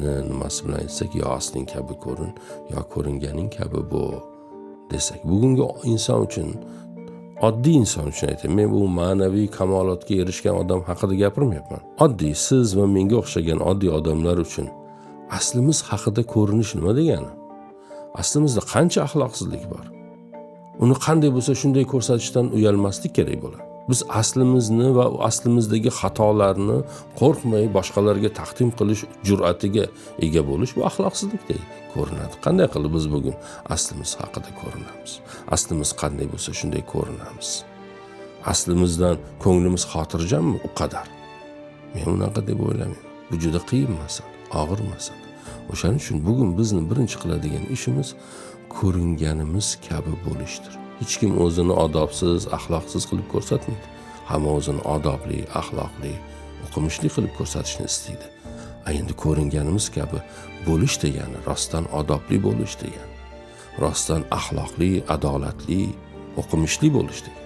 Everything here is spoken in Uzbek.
bizni nimasi bilan aytsak, yo asling kabi ko'rin, yo ko'ringaning kabi bu desak, bugungi inson uchun, oddiy inson uchun aytaman. Men bu ma'naviy kamolotga erishgan odam haqida gapirmayapman. Oddiy siz va menga o'xshagan oddiy odamlar uchun aslimiz haqida ko'rinish nima degani? Aslimizda qancha axloqsizlik bor. Uni qanday bo'lsa shunday ko'rsatishdan uyalmaslik kerak bo'ladi. Biz aslimizni va aslimizdagi xatolarni qo'rqmay boshqalarga taqdim qilish jur'atiga ega bo'lish bu axloqsizlikdek ko'rinadi. Qanday qilib biz bugun aslimiz haqida ko'rinamiz? Aslimiz qanday bo'lsa shunday ko'rinamiz. Aslimizdan ko'nglimiz xotirjammi u qadar? Men unaqa deb o'ylamayman. Bu juda qiyin masala, og'ir masala. O'shaning uchun bugun bizni birinchi qiladigan ishimiz ko'ringanimiz kabi bo'lishdir. Hech kim o'zini odobsiz, axloqsiz qilib ko'rsatmaydi. Hamma o'zini odobli, axloqli, o'qimishli qilib ko'rsatishni istaydi. Endi ko'ringanimiz kabi bo'lish degani rostdan odobli bo'lish degani, rostdan axloqli, adolatli, o'qimishli bo'lish degani.